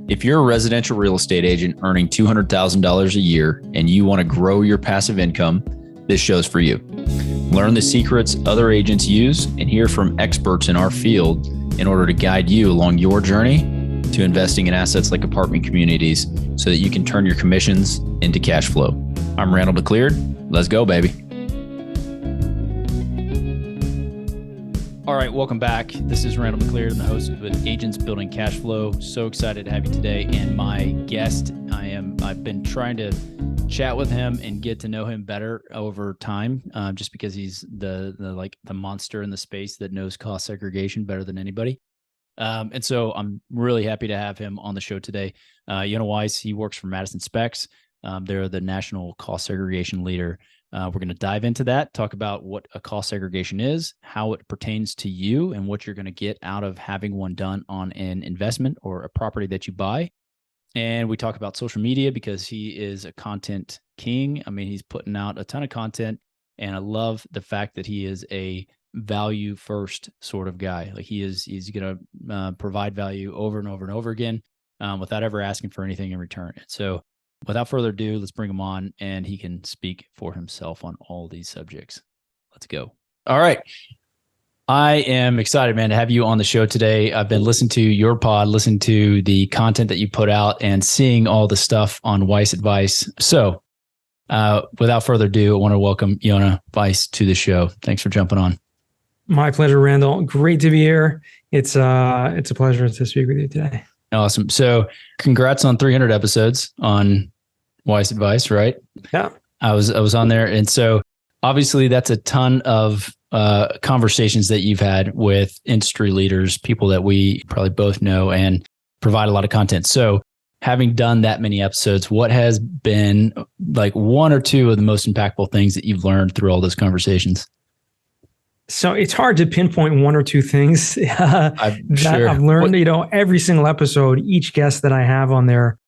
If you're a residential real estate agent earning $200,000 a year and you want to grow your passive income, this show's for you. Learn the secrets other agents use and hear from experts in our field in order to guide you along your journey to investing in assets like apartment communities so that you can turn your commissions into cash flow. I'm Randall McCleard. Let's go, baby. All right, welcome back. This is Randall McCleard. I'm the host of Agents Building Cash Flow. So excited to have you today. And my guest, I've been trying to chat with him and get to know him better over time, just because he's the monster in the space that knows cost segregation better than anybody. And so I'm really happy to have him on the show today. Yonah Weiss, he works for Madison SPECS. They're the national cost segregation leader. We're going to dive into that, talk about what a cost segregation is, how it pertains to you, and what you're going to get out of having one done on an investment or a property that you buy. And we talk about social media because he is a content king. I mean, he's putting out a ton of content, and I love the fact that he is a value first sort of guy. Like he's going to provide value over and over and over again without ever asking for anything in return. So without further ado, let's bring him on and he can speak for himself on all these subjects. Let's go. All right. I am excited, man, to have you on the show today. I've been listening to your pod, listening to the content that you put out and seeing all the stuff on Weiss Advice. So without further ado, I want to welcome Yonah Weiss to the show. Thanks for jumping on. My pleasure, Randall. Great to be here. It's a pleasure to speak with you today. Awesome. So congrats on 300 episodes on Weiss Advice, right? Yeah. I was on there. And so obviously that's a ton of conversations that you've had with industry leaders, people that we probably both know and provide a lot of content. So having done that many episodes, what has been like one or two of the most impactful things that you've learned through all those conversations? So it's hard to pinpoint one or two things that I've learned. Every single episode, each guest that I have on there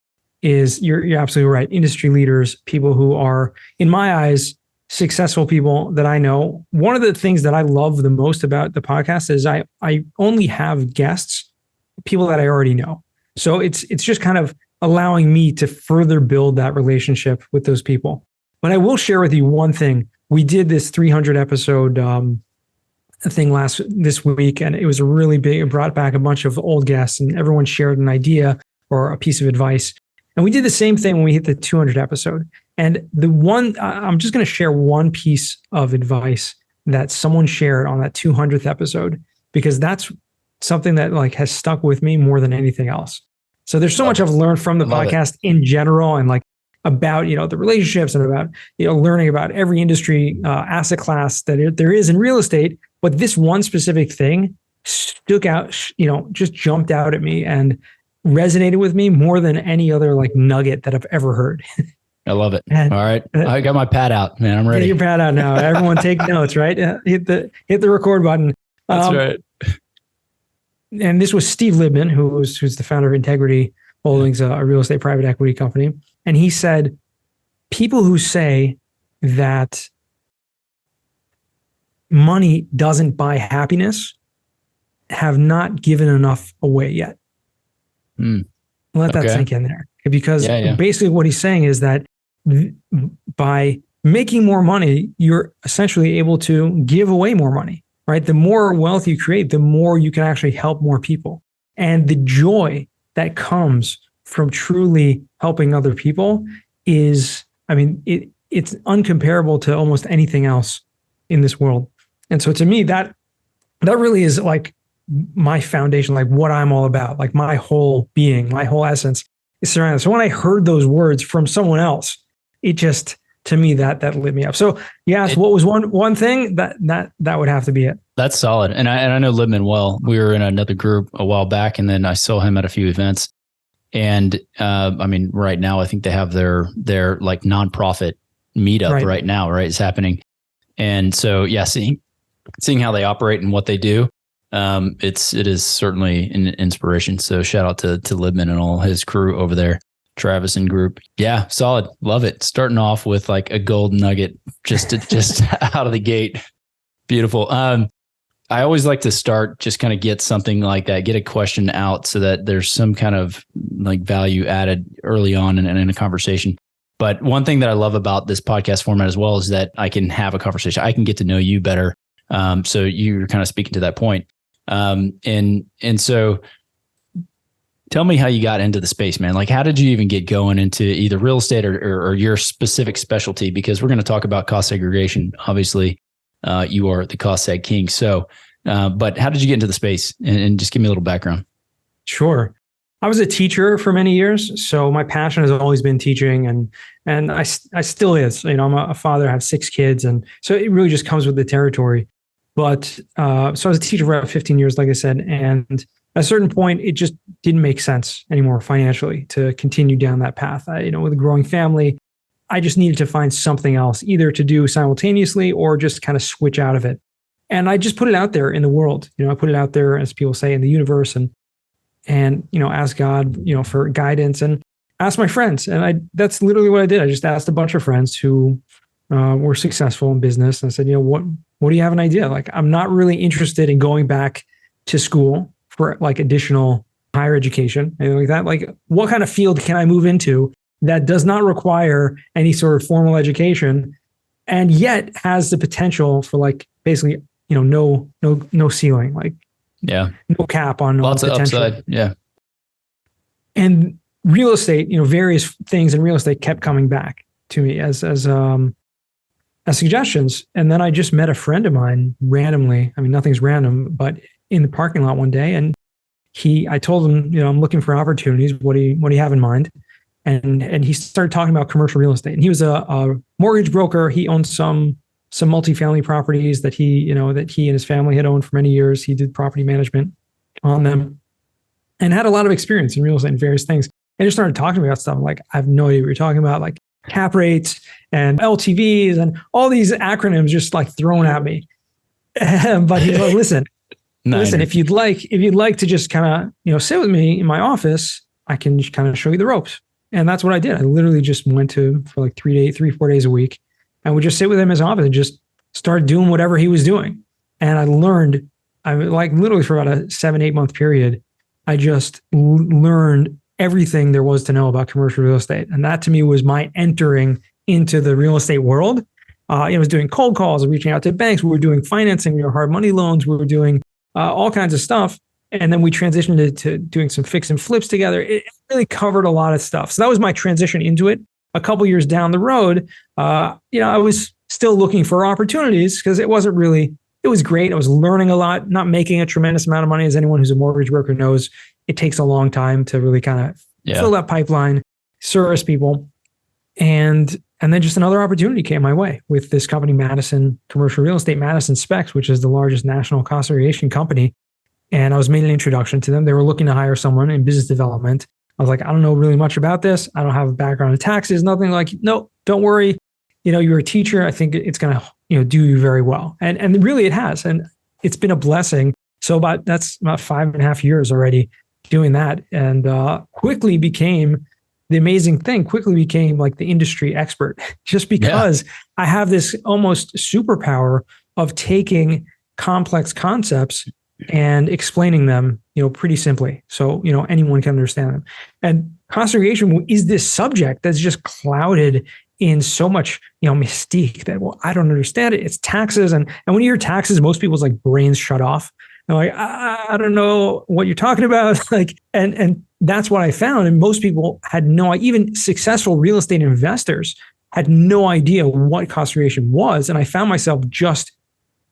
is, you're absolutely right, industry leaders, people who are, in my eyes, successful people that I know. One of the things that I love the most about the podcast is I only have guests, people that I already know. So it's just kind of allowing me to further build that relationship with those people. But I will share with you one thing. We did this 300 episode thing this week, and it was really big. It brought back a bunch of old guests, and everyone shared an idea or a piece of advice. And we did the same thing when we hit the 200 episode. And I'm just going to share one piece of advice that someone shared on that 200th episode, because that's something that has stuck with me more than anything else. So there's so much I've learned from the podcast in general, and about, the relationships, and about, learning about every industry asset class that there is in real estate. But this one specific thing stuck out, just jumped out at me and resonated with me more than any other nugget that I've ever heard. I love it. All right. I got my pad out, man. I'm ready. Get your pad out now. Everyone take notes, right? Hit the record button. That's right. And this was Steve Libman, who's the founder of Integrity Holdings, a real estate private equity company. And he said, people who say that money doesn't buy happiness have not given enough away yet. Let that sink in there. Because basically what he's saying is that by making more money, you're essentially able to give away more money, right? The more wealth you create, the more you can actually help more people. And the joy that comes from truly helping other people is, it's uncomparable to almost anything else in this world. And so to me, that really is my foundation, what I'm all about, my whole being, my whole essence is surrounded. So when I heard those words from someone else, it just, to me, that lit me up. So you asked what was one thing, that would have to be it. That's solid. And I know Libman well. We were in another group a while back, and then I saw him at a few events. And right now I think they have their nonprofit meetup right now, right? It's happening. And so, seeing how they operate and what they do, it is certainly an inspiration. So shout out to Libman and all his crew over there, Travis and group. Yeah, solid. Love it. Starting off with a gold nugget just out of the gate. Beautiful. I always like to start, just kind of get something like that, get a question out so that there's some kind of like value added early on in a conversation. But one thing that I love about this podcast format as well is that I can have a conversation. I can get to know you better. So you're kind of speaking to that point. And so tell me how you got into the space, man. Like, how did you even get going into either real estate or your specific specialty? Because we're going to talk about cost segregation. Obviously, you are the cost seg king. So, but how did you get into the space? And just give me a little background. Sure. I was a teacher for many years, so my passion has always been teaching, and I still is. You know, I'm a father, I have 6 kids, and so it really just comes with the territory. But so I was a teacher for about 15 years, like I said, and at a certain point, it just didn't make sense anymore financially to continue down that path. With a growing family, I just needed to find something else, either to do simultaneously or just kind of switch out of it. And I just put it out there in the world. I put it out there, as people say, in the universe, and ask God, for guidance, and ask my friends. And that's literally what I did. I just asked a bunch of friends who were successful in business, and I said, what do you have an idea? Like, I'm not really interested in going back to school for like additional higher education, anything like that. Like, what kind of field can I move into that does not require any sort of formal education and yet has the potential for like basically, no ceiling, like no cap on lots of potential. Upside. Yeah. And real estate, various things in real estate kept coming back to me as suggestions. And then I just met a friend of mine randomly. I mean, nothing's random, but in the parking lot one day, and I told him, I'm looking for opportunities. What do you have in mind? And he started talking about commercial real estate. And he was a mortgage broker. He owned some multifamily properties that he and his family had owned for many years. He did property management on them and had a lot of experience in real estate and various things. And just started talking about stuff. I'm like, I have no idea what you're talking about, like cap rates and LTVs and all these acronyms just like thrown at me. But he's like, listen, if you'd like to just kind of, sit with me in my office, I can just kind of show you the ropes. And that's what I did. I literally just went for like 3-4 days a week, and would just sit with him in his office and just start doing whatever he was doing. And I like literally for about a 7-8 month period, I just learned everything there was to know about commercial real estate. And that to me was my entering into the real estate world. I was doing cold calls, reaching out to banks. We were doing financing, hard money loans. We were doing all kinds of stuff. And then we transitioned to doing some fix and flips together. It really covered a lot of stuff. So that was my transition into it. A couple years down the road, I was still looking for opportunities because it was great. I was learning a lot, not making a tremendous amount of money. As anyone who's a mortgage broker knows, it takes a long time to really kind of fill that pipeline, service people. And then just another opportunity came my way with this company, Madison SPECS, which is the largest national cost segregation company. And I was made an introduction to them. They were looking to hire someone in business development. I was like, I don't know really much about this. I don't have a background in taxes, nothing. Like, no, don't worry. You're a teacher. I think it's going to, do you very well. And really it has. And it's been a blessing. So that's about 5.5 years already doing that. And quickly became like the industry expert, just because I have this almost superpower of taking complex concepts and explaining them, pretty simply. So, anyone can understand them. And cost segregation is this subject that's just clouded in so much, mystique that, I don't understand it. It's taxes. And when you hear taxes, most people's like brains shut off. They're like, I don't know what you're talking about. Like, and that's what I found. And most people had even successful real estate investors had no idea what cost segregation was. And I found myself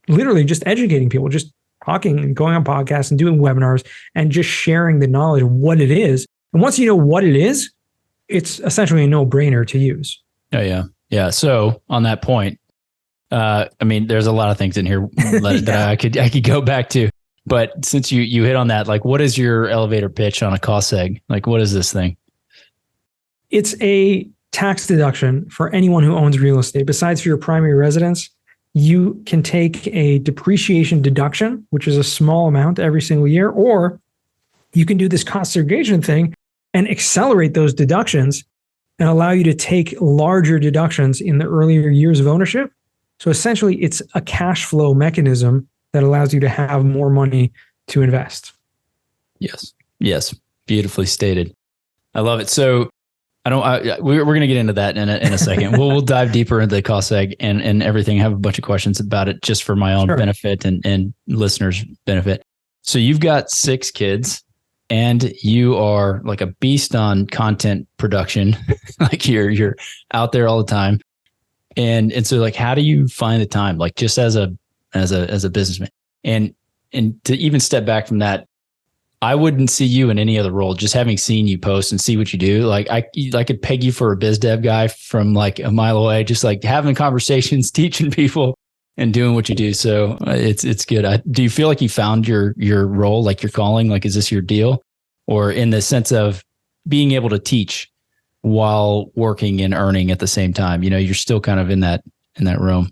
literally just educating people, just talking and going on podcasts and doing webinars and just sharing the knowledge of what it is. And once you know what it is, it's essentially a no-brainer to use. Oh, yeah. Yeah. So on that point, there's a lot of things in here that I could go back to. But since you hit on that, like, what is your elevator pitch on a cost seg? Like, what is this thing? It's a tax deduction for anyone who owns real estate. Besides for your primary residence, you can take a depreciation deduction, which is a small amount every single year, or you can do this cost segregation thing and accelerate those deductions and allow you to take larger deductions in the earlier years of ownership. So essentially, it's a cash flow mechanism that allows you to have more money to invest. Yes. Beautifully stated. I love it. So we're going to get into that in a second. We'll dive deeper into the cost seg and everything. I have a bunch of questions about it just for my own benefit and listeners' benefit. So you've got 6 kids and you are like a beast on content production. Like you're out there all the time. And so like, how do you find the time? Like just as a businessman and to even step back from that, I wouldn't see you in any other role. Just having seen you post and see what you do, like I could peg you for a biz dev guy from like a mile away, just like having conversations, teaching people, and doing what you do. So it's good. Do you feel like you found your role, like your calling? Like, is this your deal, or in the sense of being able to teach while working and earning at the same time? You know, you're still kind of in that realm.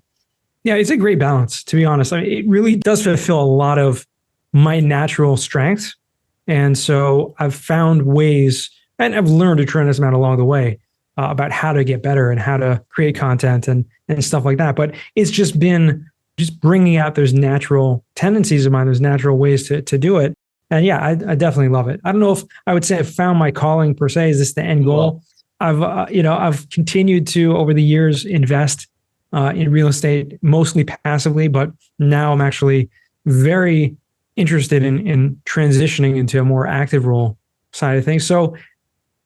Yeah, it's a great balance, to be honest. I mean, it really does fulfill a lot of my natural strengths. And so I've found ways, and I've learned a tremendous amount along the way about how to get better and how to create content and stuff like that. But it's just been bringing out those natural tendencies of mine, those natural ways to do it. And yeah, I definitely love it. I don't know if I would say I've found my calling per se. Is this the end goal? I've continued to, over the years, invest in real estate, mostly passively, but now I'm actually very interested in transitioning into a more active role side of things. So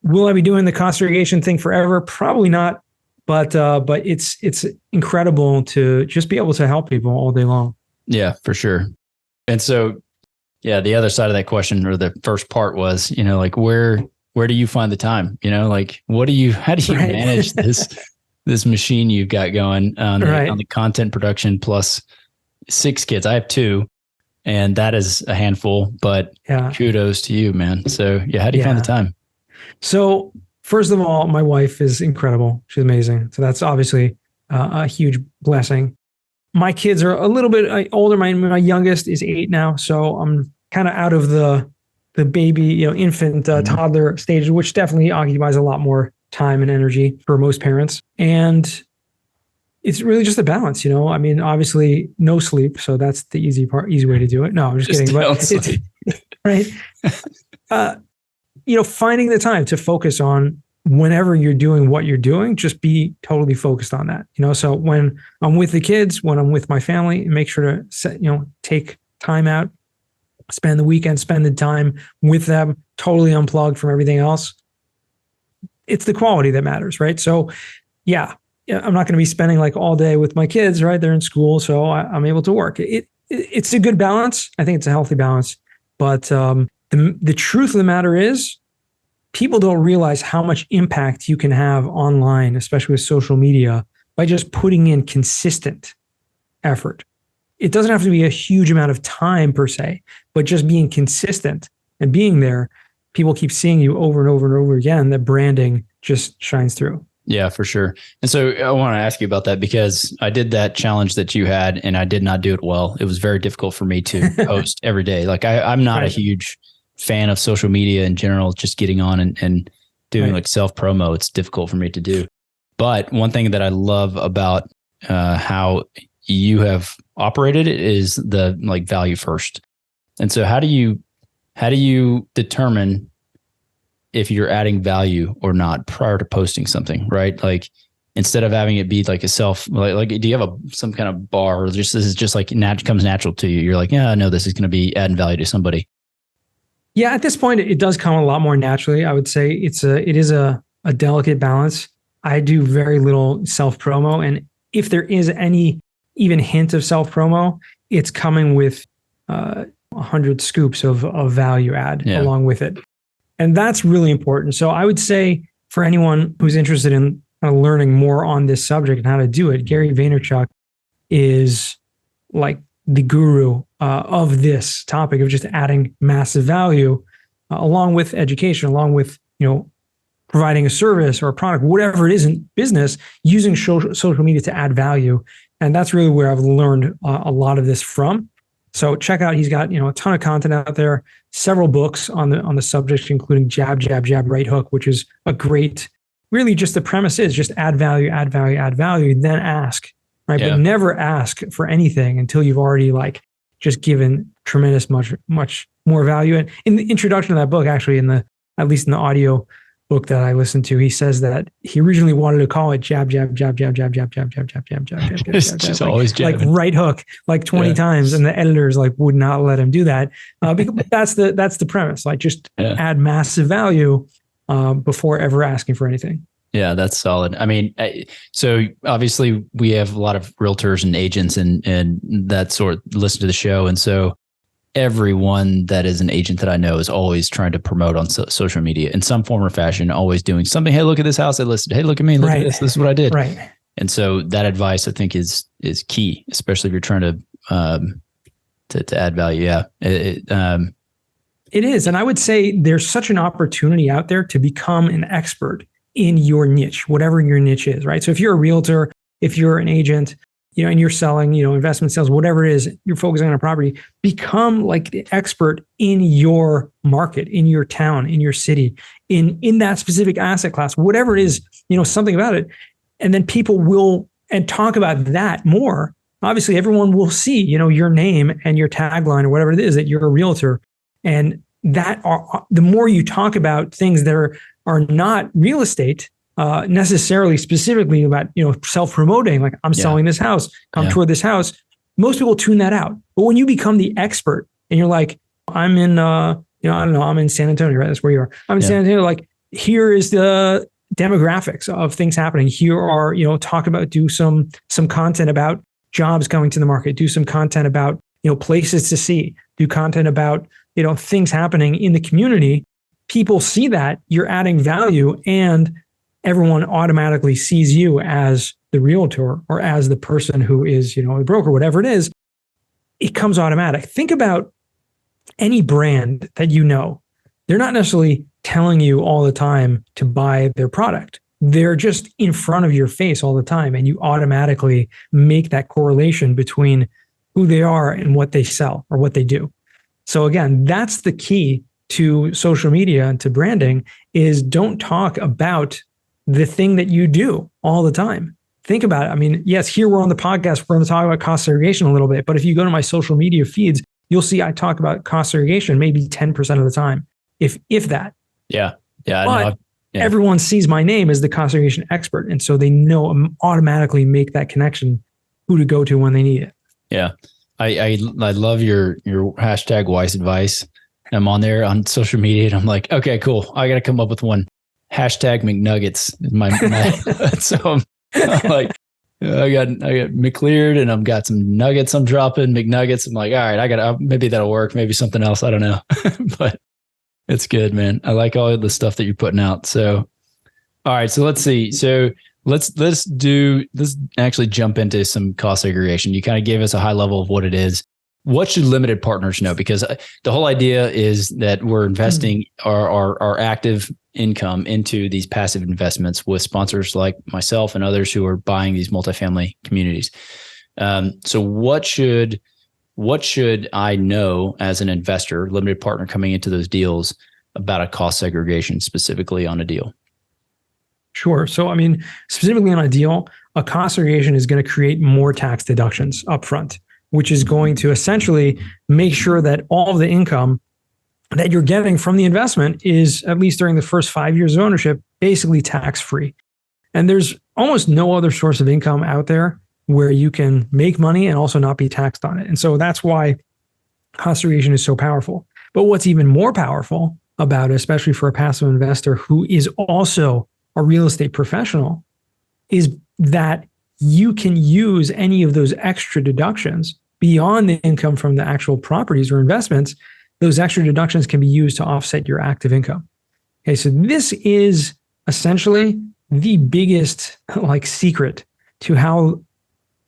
will I be doing the cost segregation thing forever? Probably not, but it's incredible to just be able to help people all day long. Yeah, for sure. And so, yeah, the other side of that question, or the first part was, you know, like where do you find the time? You know, like how do you manage this machine you've got going on the content production plus 6 kids? I have 2. And that is a handful, but kudos to you, man. So yeah, how do you find the time? So first of all, my wife is incredible. She's amazing. So that's obviously a huge blessing. My kids are a little bit older. My youngest is 8 now. So I'm kind of out of the baby, infant, toddler stage, which definitely occupies a lot more time and energy for most parents. And it's really just a balance, I mean, obviously no sleep. So that's the easy way to do it. No, I'm just kidding. But it's, right. Finding the time to focus on whenever you're doing what you're doing, just be totally focused on that. So when I'm with the kids, when I'm with my family, make sure to take time out, spend the weekend, spend the time with them, totally unplugged from everything else. It's the quality that matters, right? So yeah, I'm not going to be spending like all day with my kids, right? They're in school, so I'm able to work. It's a good balance. I think it's a healthy balance. But the truth of the matter is, people don't realize how much impact you can have online, especially with social media, by just putting in consistent effort. It doesn't have to be a huge amount of time per se, but just being consistent and being there, people keep seeing you over and over and over again. That branding just shines through. Yeah, for sure. And so I want to ask you about that, because I did that challenge that you had and I did not do it well. It was very difficult for me to post every day. Like I'm not a huge fan of social media in general, just getting on and doing like self-promo. It's difficult for me to do. But one thing that I love about how you have operated it is the like value first. And so how do you determine if you're adding value or not prior to posting something, right? Like instead of having it be like like do you have some kind of bar, or just this is just like comes natural to you? You're like, yeah, I know this is going to be adding value to somebody. Yeah, at this point, it does come a lot more naturally. I would say it is a delicate balance. I do very little self-promo. And if there is any even hint of self-promo, it's coming with 100 scoops of value add along with it. And that's really important. So I would say for anyone who's interested in learning more on this subject and how to do it, Gary Vaynerchuk is like the guru of this topic of just adding massive value along with education, along with, providing a service or a product, whatever it is in business, using social media to add value. And that's really where I've learned a lot of this from. So check out, he's got, a ton of content out there, several books on the subject, including Jab, Jab, Jab, Right Hook, which is a great, really just the premise is just add value, then ask, right? Yeah. But never ask for anything until you've already like just given tremendous much more value. And in the introduction of that book, actually, at least in the audio book that I listened to, he says that he originally wanted to call it jab, jab, jab, jab, jab, jab, jab, jab, jab, jab, jab, jab, it's just always jabbing. Like right hook, like 20 times, and the editors like would not let him do that. Because that's the premise. Like just add massive value before ever asking for anything. Yeah, that's solid. I mean, so obviously we have a lot of realtors and agents and that sort listen to the show, and so everyone that is an agent that I know is always trying to promote on social media in some form or fashion, always doing something. Hey, look at this house I listed. Hey, look at me. Look at this. This is what I did. Right. And so that advice I think is key, especially if you're trying to add value. Yeah. It is. And I would say there's such an opportunity out there to become an expert in your niche, whatever your niche is, right? So if you're a realtor, if you're an agent, and you're selling, investment sales, whatever it is, you're focusing on a property, become like the expert in your market, in your town, in your city, in that specific asset class, whatever it is, something about it. And then people will, and talk about that more. Obviously, everyone will see, your name and your tagline or whatever it is that you're a realtor. And the more you talk about things that are not real estate, necessarily specifically about, self-promoting, like I'm selling this house, come tour this house. Most people tune that out. But when you become the expert and you're like, I'm in, I don't know, I'm in San Antonio, right? That's where you are. I'm in San Antonio. Like, here is the demographics of things happening. Here are, do some content about jobs coming to the market, do some content about, places to see, do content about, things happening in the community. People see that you're adding value, and everyone automatically sees you as the realtor or as the person who is, the broker, whatever it is. It comes automatic. Think about any brand that they're not necessarily telling you all the time to buy their product. They're just in front of your face all the time, and you automatically make that correlation between who they are and what they sell or what they do. So again, that's the key to social media and to branding, is don't talk about the thing that you do all the time. Think about it. I mean, yes, here we're on the podcast, we're going to talk about cost segregation a little bit, but if you go to my social media feeds, you'll see I talk about cost segregation maybe 10% of the time, if that. Yeah. Yeah. But everyone sees my name as the cost segregation expert. And so they automatically make that connection, who to go to when they need it. Yeah. I love your hashtag Weiss Advice. I'm on there on social media and I'm like, okay, cool. I got to come up with one. Hashtag McNuggets. So I'm like, I got McCleared and I've got some nuggets I'm dropping, McNuggets. I'm like, all right, maybe that'll work. Maybe something else. I don't know. But it's good, man. I like all of the stuff that you're putting out. So, all right. So let's see. So let's actually jump into some cost segregation. You kind of gave us a high level of what it is. What should limited partners know? Because the whole idea is that we're investing our active income into these passive investments with sponsors like myself and others who are buying these multifamily communities. So what should I know as an investor, limited partner coming into those deals, about a cost segregation specifically on a deal? Sure. So, I mean, specifically on a deal, a cost segregation is going to create more tax deductions upfront, which is going to essentially make sure that all of the income that you're getting from the investment is, at least during the first 5 years of ownership, basically tax-free. And there's almost no other source of income out there where you can make money and also not be taxed on it. And so that's why cost segregation is so powerful. But what's even more powerful about it, especially for a passive investor who is also a real estate professional, is that you can use any of those extra deductions beyond the income from the actual properties or investments. Those extra deductions can be used to offset your active income. Okay, so this is essentially the biggest secret to how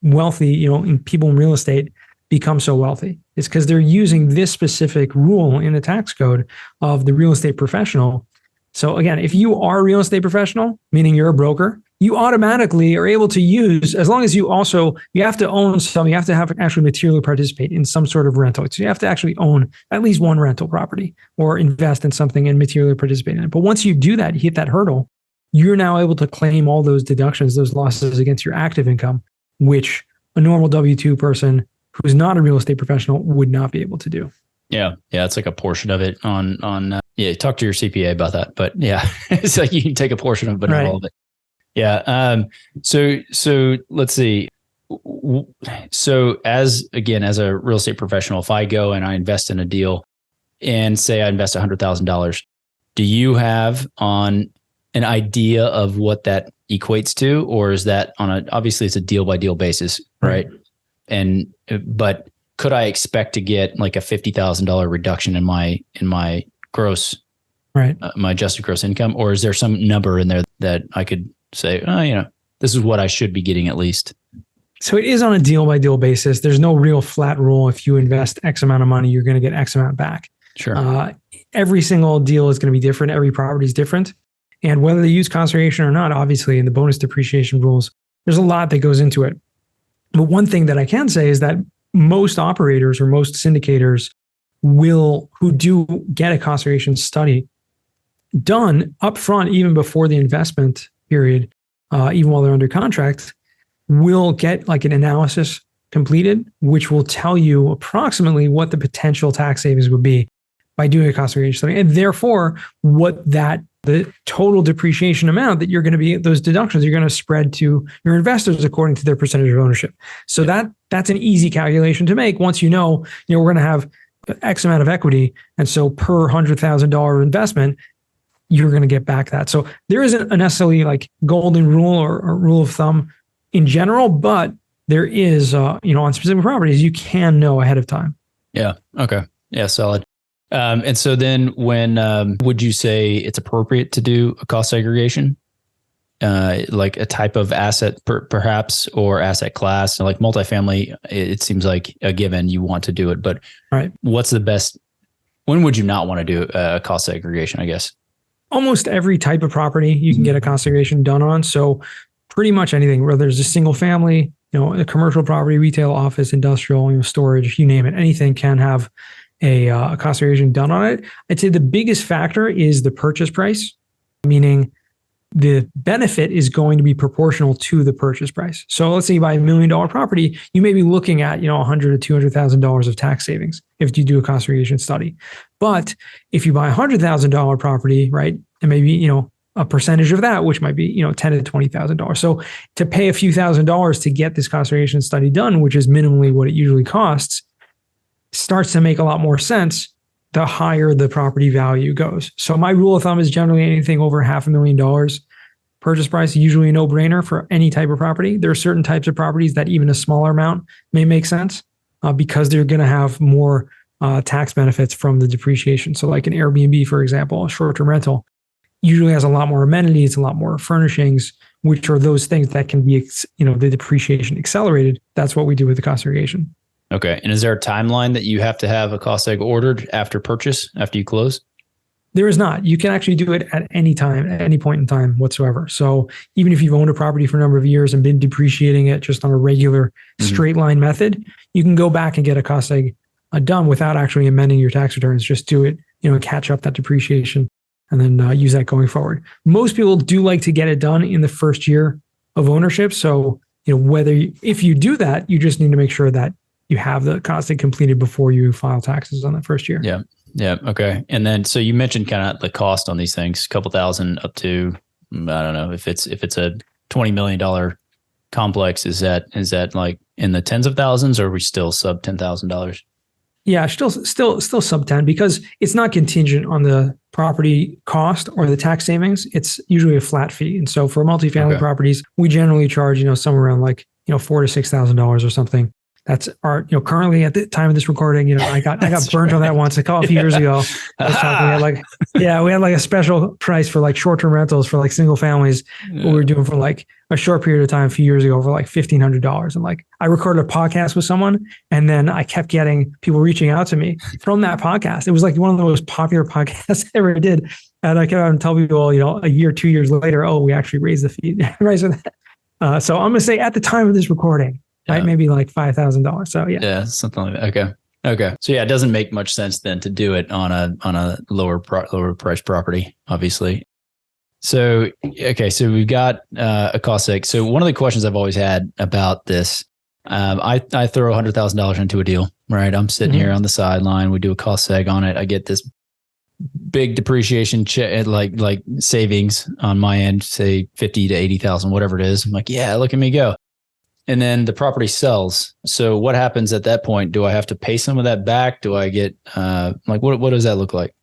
wealthy, people in real estate become so wealthy. It's because they're using this specific rule in the tax code of the real estate professional. So again, if you are a real estate professional, meaning you're a broker, you automatically are able to use, as long as you have to own some, you have to have actually materially participate in some sort of rental. So you have to actually own at least one rental property or invest in something and materially participate in it. But once you do that, you hit that hurdle, you're now able to claim all those deductions, those losses against your active income, which a normal W-2 person who's not a real estate professional would not be able to do. Yeah. Yeah. It's like a portion of it yeah. Talk to your CPA about that, but yeah, it's like you can take a portion of it, but not all of it. Yeah. So let's see. So as a real estate professional, if I go and I invest in a deal and say I invest $100,000, do you have on an idea of what that equates to, or is that obviously it's a deal by deal basis, right? But could I expect to get like a $50,000 reduction in my gross, my adjusted gross income, or is there some number in there that I could say, this is what I should be getting at least? So it is on a deal by deal basis. There's no real flat rule. If you invest X amount of money, you're going to get X amount back. Sure. Every single deal is going to be different. Every property is different. And whether they use cost segregation or not, obviously in the bonus depreciation rules, there's a lot that goes into it. But one thing that I can say is that most operators or most syndicators who do get a cost segregation study done upfront, even before the investment period, even while they're under contract, will get like an analysis completed, which will tell you approximately what the potential tax savings would be by doing a cost segregation study, and therefore what the total depreciation amount that you're going to be, those deductions you're going to spread to your investors according to their percentage of ownership. So that's an easy calculation to make once we're going to have X amount of equity, and so per $100,000 investment, you're going to get back that. So there isn't a necessarily like golden rule or rule of thumb in general, but there is, on specific properties, you can know ahead of time. Yeah. Okay. Yeah. Solid. And so then when, would you say it's appropriate to do a cost segregation? Like a type of asset perhaps, or asset class, like multifamily, it seems like a given you want to do it, but what's the best, when would you not want to do a cost segregation, I guess? Almost every type of property you can get a cost segregation done on. So pretty much anything, whether it's a single family, a commercial property, retail, office, industrial, storage, you name it, anything can have a cost segregation done on it. I'd say the biggest factor is the purchase price, meaning the benefit is going to be proportional to the purchase price. So let's say you buy $1 million property, you may be looking at, $100,000 to $200,000 of tax savings if you do a cost segregation study. But if you buy a $100,000 property, right, and maybe, a percentage of that, which might be, $10,000 to $20,000. So to pay a few $1,000s to get this cost segregation study done, which is minimally what it usually costs, starts to make a lot more sense the higher the property value goes. So my rule of thumb is generally anything over $500,000 purchase price, usually a no-brainer for any type of property. There are certain types of properties that even a smaller amount may make sense because they're going to have more tax benefits from the depreciation. So like an Airbnb, for example, a short-term rental, usually has a lot more amenities, a lot more furnishings, which are those things that can be, the depreciation accelerated. That's what we do with the cost segregation. Okay. And is there a timeline that you have to have a cost seg ordered after purchase, after you close? There is not. You can actually do it at any time, at any point in time whatsoever. So even if you've owned a property for a number of years and been depreciating it just on a regular straight line method, you can go back and get a cost seg done without actually amending your tax returns. Just do it, catch up that depreciation and then use that going forward. Most people do like to get it done in the first year of ownership. So, if you do that, you just need to make sure that you have the cost seg completed before you file taxes on that first year. Yeah. Yeah. Okay. And then, so you mentioned kind of the cost on these things, a couple thousand up to, I don't know, if it's a $20 million complex, is that like in the tens of thousands, or are we still sub $10,000? Yeah, still sub 10 because it's not contingent on the property cost or the tax savings. It's usually a flat fee. And so for multifamily properties, we generally charge, somewhere around like, $4,000 to $6,000 or something. That's our, currently at the time of this recording, I got burnt on that once a couple of years ago. I was talking, we had like a special price for like short-term rentals for like single families. Yeah. We were doing for like a short period of time, a few years ago, for like $1,500. And like, I recorded a podcast with someone, and then I kept getting people reaching out to me from that podcast. It was like one of the most popular podcasts I ever did. And I kept on telling people, a year, 2 years later, we actually raised the fee. So I'm going to say at the time of this recording, right? Maybe like $5,000. So yeah. Yeah, something like that. Okay. So yeah, it doesn't make much sense then to do it on a lower price property, obviously. So, okay. So we've got a cost seg. So one of the questions I've always had about this I throw $100,000 into a deal, right? I'm sitting here on the sideline. We do a cost seg on it. I get this big depreciation like savings on my end, say 50 to 80,000, whatever it is. I'm like, yeah, look at me go. And then the property sells. So what happens at that point? Do I have to pay some of that back? Do I get what does that look like?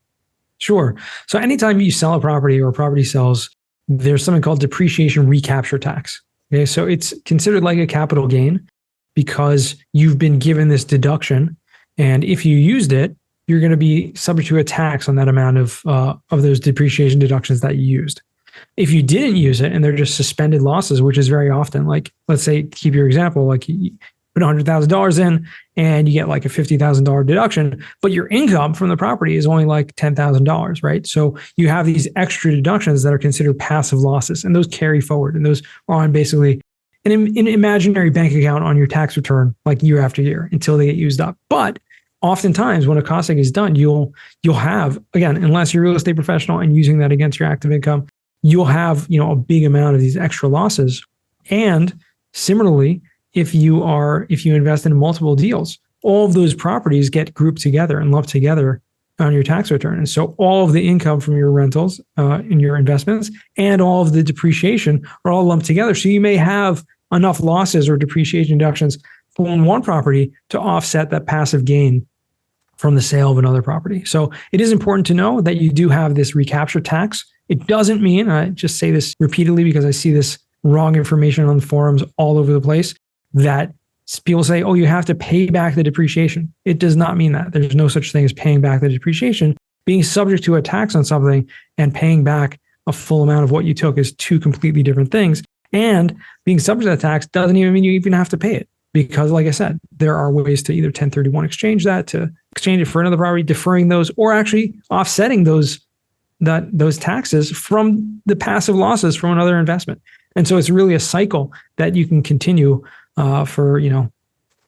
Sure. So anytime you sell a property or a property sells, there's something called depreciation recapture tax. Okay. So it's considered like a capital gain because you've been given this deduction. And if you used it, you're going to be subject to a tax on that amount of those depreciation deductions that you used. If you didn't use it and they're just suspended losses, which is very often, like, let's say, keep your example, like you put $100,000 in and you get like a $50,000 deduction, but your income from the property is only like $10,000, right? So you have these extra deductions that are considered passive losses, and those carry forward, and those are on basically an imaginary bank account on your tax return, like year after year until they get used up. But oftentimes when a cost seg is done, you'll have, again, unless you're a real estate professional and using that against your active income, you'll have, a big amount of these extra losses. And similarly, if you invest in multiple deals, all of those properties get grouped together and lumped together on your tax return. And so all of the income from your rentals in your investments and all of the depreciation are all lumped together. So you may have enough losses or depreciation deductions from one property to offset that passive gain from the sale of another property. So it is important to know that you do have this recapture tax. It doesn't mean, I just say this repeatedly because I see this wrong information on the forums all over the place, that people say, oh, you have to pay back the depreciation. It does not mean that. There's no such thing as paying back the depreciation. Being subject to a tax on something and paying back a full amount of what you took is two completely different things. And being subject to that tax doesn't even mean you even have to pay it. Because like I said, there are ways to either 1031 exchange that, to exchange it for another property, deferring those, or actually offsetting those taxes from the passive losses from another investment. And so it's really a cycle that you can continue for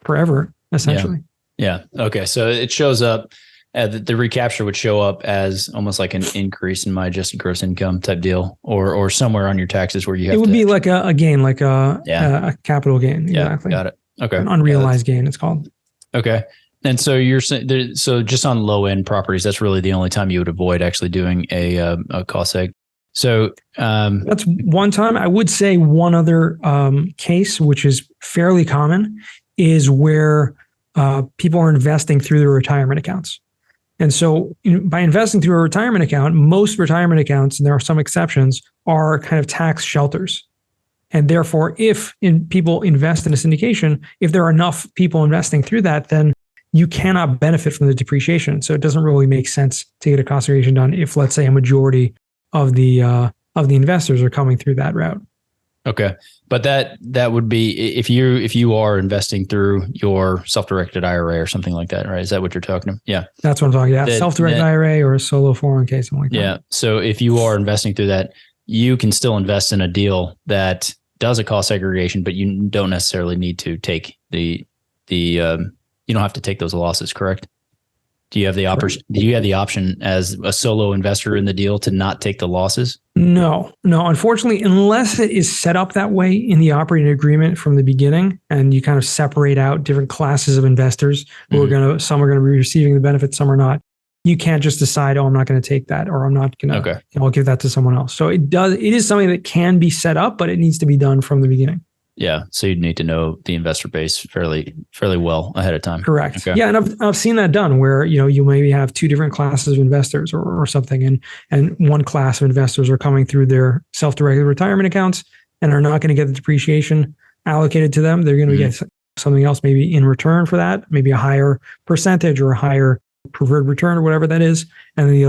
forever, essentially. Yeah. Okay. So it shows up, the recapture would show up as almost like an increase in my adjusted gross income type deal, or somewhere on your taxes where you have. It would be like a gain, like a capital gain. Exactly. Yeah, got it. Okay. An unrealized gain, it's called. Okay. And so you're saying, so just on low end properties, that's really the only time you would avoid actually doing a cost seg. So that's one time. I would say one other case, which is fairly common, is where people are investing through their retirement accounts. And so by investing through a retirement account, most retirement accounts, and there are some exceptions, are kind of tax shelters. And therefore, if people invest in a syndication, if there are enough people investing through that, then you cannot benefit from the depreciation. So it doesn't really make sense to get a cost segregation done if, let's say, a majority of the investors are coming through that route. Okay, but that would be if you are investing through your self-directed IRA or something like that, right? Is that what you're talking about? Yeah, that's what I'm talking about. Yeah, self-directed IRA or a solo 401k, something like that. Yeah. So if you are investing through that, you can still invest in a deal that does a cost segregation, but you don't necessarily need to take you don't have to take those losses, correct? Do you have the option as a solo investor in the deal to not take the losses? No. Unfortunately, unless it is set up that way in the operating agreement from the beginning, and you kind of separate out different classes of investors who some are going to be receiving the benefits, some are not. You can't just decide, oh, I'm not going to take that, or I'm not going to, I'll give that to someone else. So it is something that can be set up, but it needs to be done from the beginning. Yeah. So you'd need to know the investor base fairly well ahead of time. Correct. Okay. Yeah. And I've seen that done where, you maybe have two different classes of investors or something. And one class of investors are coming through their self-directed retirement accounts and are not going to get the depreciation allocated to them. They're going to get something else maybe in return for that, maybe a higher percentage or a higher preferred return or whatever that is. And then the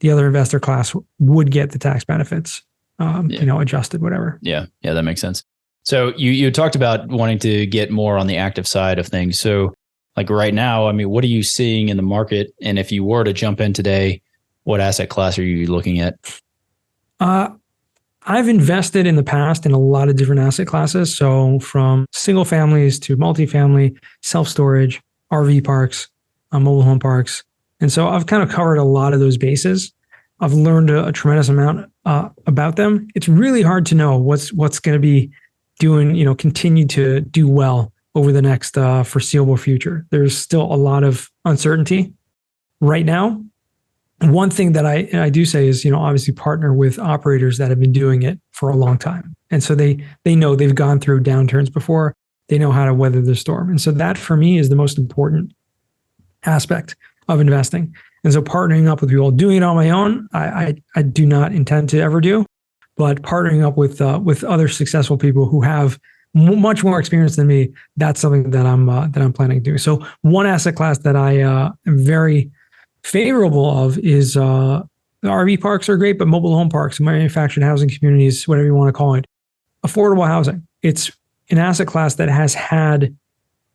other investor class would get the tax benefits, adjusted, whatever. Yeah. Yeah. That makes sense. So you talked about wanting to get more on the active side of things. So like right now, I mean, what are you seeing in the market? And if you were to jump in today, what asset class are you looking at? I've invested in the past in a lot of different asset classes. So from single families to multifamily, self-storage, RV parks, mobile home parks. And so I've kind of covered a lot of those bases. I've learned a tremendous amount about them. It's really hard to know what's going to be doing, continue to do well over the next foreseeable future. There's still a lot of uncertainty right now. One thing that I do say is, obviously partner with operators that have been doing it for a long time. And so they know they've gone through downturns before. They know how to weather the storm. And so that for me is the most important aspect of investing. And so partnering up with people, doing it on my own, I do not intend to ever do, but partnering up with other successful people who have much more experience than me, that's something that I'm planning to do. So one asset class that I am very favorable of is the RV parks are great, but mobile home parks, manufactured housing communities, whatever you want to call it, affordable housing. It's an asset class that has had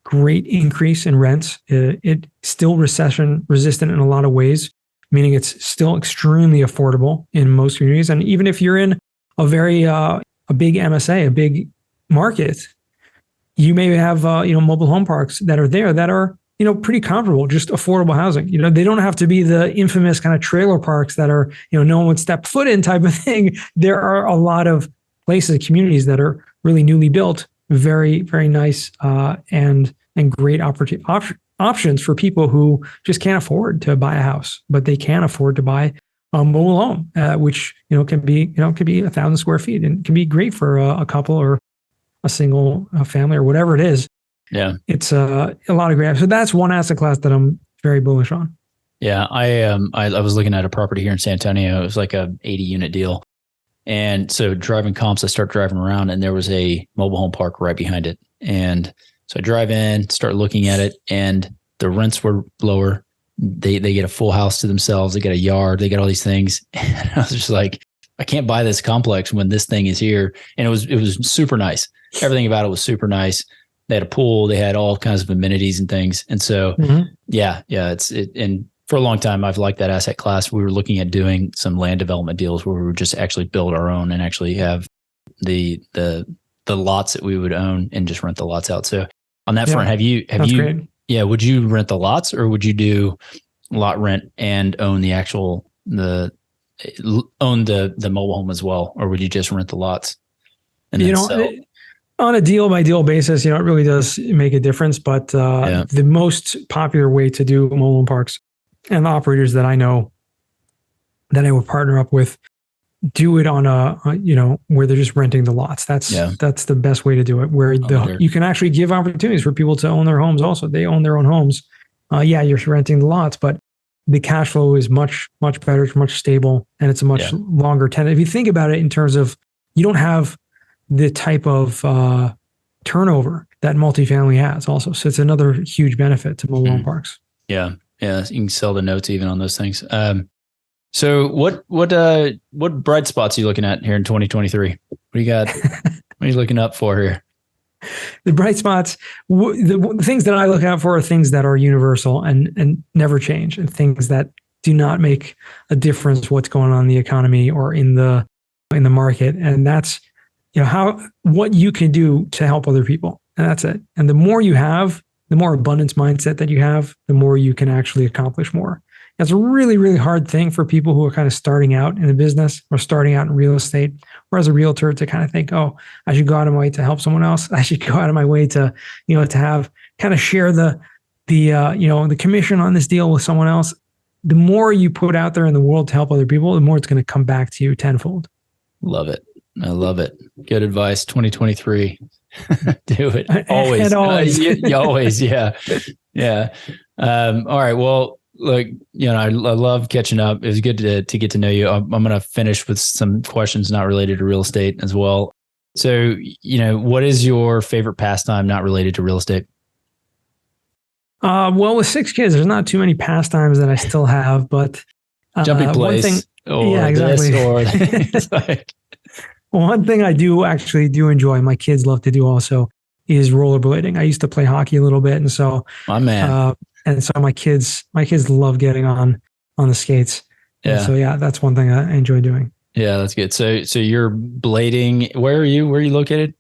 great increase in rents. It's still recession resistant in a lot of ways, meaning it's still extremely affordable in most communities. And even if you're in a very a big MSA, a big market, you may have mobile home parks that are there that are pretty comparable, just affordable housing. They don't have to be the infamous kind of trailer parks that are no one would step foot in type of thing. There are a lot of places, communities that are really newly built, very, very nice and great options for people who just can't afford to buy a house, but they can afford to buy a mobile home, which can be 1,000 square feet and can be great for a couple or a single family or whatever it is. Yeah, it's a lot of great. So that's one asset class that I'm very bullish on. Yeah, I was looking at a property here in San Antonio. It was like a 80 unit deal. And so driving comps, I start driving around and there was a mobile home park right behind it. And so I drive in, start looking at it, and the rents were lower. They get a full house to themselves. They get a yard. They get all these things. And I was just like, I can't buy this complex when this thing is here. And it was super nice. Everything about it was super nice. They had a pool. They had all kinds of amenities and things. And so, yeah. And for a long time, I've liked that asset class. We were looking at doing some land development deals where we would just actually build our own and actually have the lots that we would own and just rent the lots out. So on that front, have you, great. Yeah, would you rent the lots or would you do lot rent and own the mobile home as well? Or would you just rent the lots and then sell? On a deal by deal basis, it really does make a difference. But the most popular way to do mobile home parks, and the operators that I know that I would partner up with, do it on where they're just renting the lots. That's the best way to do it. Where you can actually give opportunities for people to own their homes. Also, they own their own homes. You're renting the lots, but the cash flow is much, much better. It's much stable, and it's a much longer tenant. If you think about it in terms of, you don't have the type of turnover that multifamily has also. So it's another huge benefit to mobile home parks. Yeah. You can sell the notes even on those things. So what bright spots are you looking at here in 2023? What do you got? What are you looking up for here? The bright spots, the things that I look out for are things that are universal and never change, and things that do not make a difference what's going on in the economy or in the market. And that's, what you can do to help other people. And that's it. And the more you have, the more abundance mindset that you have, the more you can actually accomplish more. It's a really, really hard thing for people who are kind of starting out in a business or starting out in real estate, or as a realtor, to kind of think, oh, I should go out of my way to help someone else. I should go out of my way to, to have kind of share the commission on this deal with someone else. The more you put out there in the world to help other people, the more it's going to come back to you tenfold. Love it. I love it. Good advice. 2023. Do it. Always. Always. Yeah. Yeah. All right. Well, look, I love catching up. It was good to get to know you. I'm going to finish with some questions not related to real estate as well. So, what is your favorite pastime not related to real estate? Well, with 6 kids, there's not too many pastimes that I still have, but jumping place. Exactly. One thing I do enjoy, my kids love to do also, is rollerblading. I used to play hockey a little bit, and so my man. And so my kids love getting on the skates. Yeah. And so that's one thing I enjoy doing. Yeah, that's good. So you're blading. Where are you located?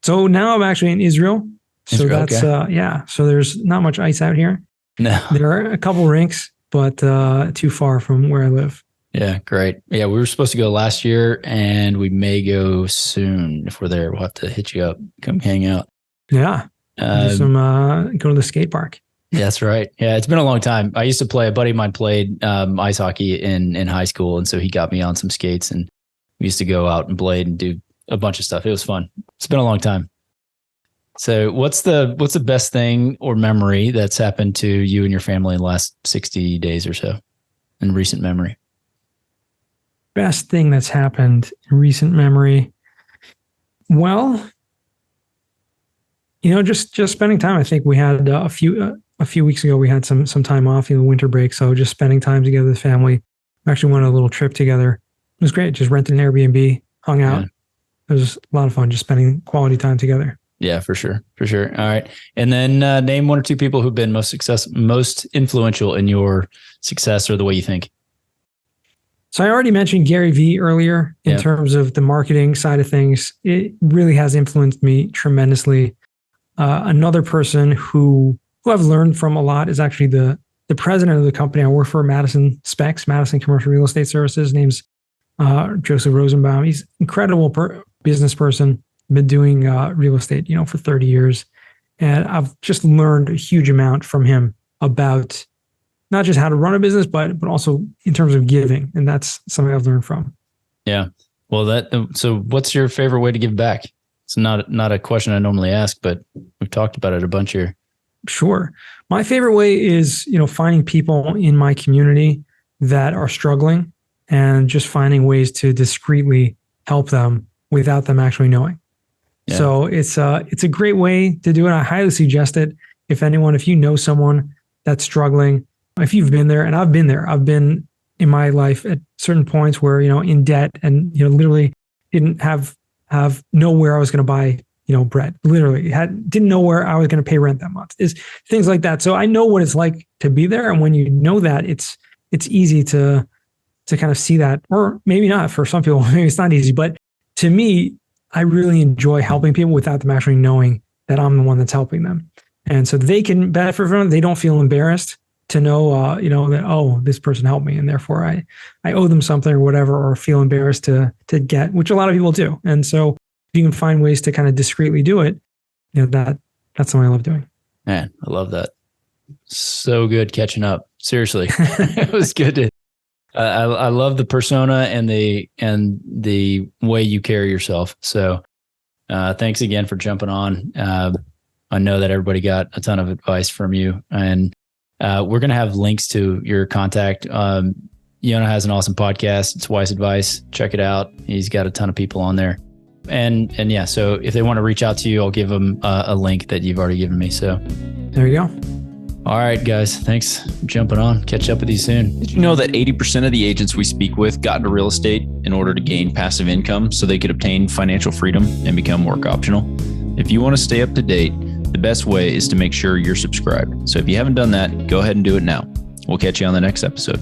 So now I'm actually in Israel. So that's okay. So there's not much ice out here. No. There are a couple rinks, but too far from where I live. Yeah, great. Yeah, we were supposed to go last year, and we may go soon. If we're there, we'll have to hit you up, come hang out. Yeah. Do some, go to the skate park. That's right. Yeah, it's been a long time. I used to play. A buddy of mine played ice hockey in high school, and so he got me on some skates, and we used to go out and blade and do a bunch of stuff. It was fun. It's been a long time. So, what's the best thing or memory that's happened to you and your family in the last 60 days or so, in recent memory? Best thing that's happened in recent memory. Well, just spending time. I think we had a few weeks ago, we had some time off in the winter break. So just spending time together with the family. We actually went on a little trip together. It was great. Just rented an Airbnb, hung out. Yeah. It was a lot of fun just spending quality time together. Yeah, for sure. For sure. All right. And then name one or two people who've been most influential in your success or the way you think. So I already mentioned Gary Vee earlier in terms of the marketing side of things. It really has influenced me tremendously. Another person who I've learned from a lot is actually the president of the company I work for, Madison SPECS, Madison Commercial Real Estate Services. His name's Joseph Rosenbaum. He's an incredible business person. Been doing real estate, for 30 years. And I've just learned a huge amount from him about not just how to run a business, but also in terms of giving. And that's something I've learned from. Yeah. Well, so what's your favorite way to give back? It's not a question I normally ask, but we've talked about it a bunch here. Sure. My favorite way is, finding people in my community that are struggling and just finding ways to discreetly help them without them actually knowing. Yeah. So it's a great way to do it. I highly suggest it. If you know someone that's struggling, if you've been there, and I've been there, I've been in my life at certain points where, in debt and, literally didn't have know where I was going to buy, bread, literally didn't know where I was going to pay rent that month, is things like that. So I know what it's like to be there. And when you know that, it's easy to kind of see that, or maybe not for some people, maybe it's not easy, but to me, I really enjoy helping people without them actually knowing that I'm the one that's helping them. And so they can benefit from it. They don't feel embarrassed to know, that, oh, this person helped me and therefore I owe them something or whatever, or feel embarrassed to get, which a lot of people do. And so if you can find ways to kind of discreetly do it, that's something I love doing. Man, I love that. So good catching up. Seriously. It was good to, I love the persona and the way you carry yourself. So thanks again for jumping on. I know that everybody got a ton of advice from you, and we're going to have links to your contact. Yonah has an awesome podcast. It's Weiss Advice. Check it out. He's got a ton of people on there. And yeah, so if they want to reach out to you, I'll give them a link that you've already given me. So there you go. All right, guys. Thanks for jumping on. Catch up with you soon. Did you know that 80% of the agents we speak with got into real estate in order to gain passive income so they could obtain financial freedom and become work optional? If you want to stay up to date, the best way is to make sure you're subscribed. So if you haven't done that, go ahead and do it now. We'll catch you on the next episode.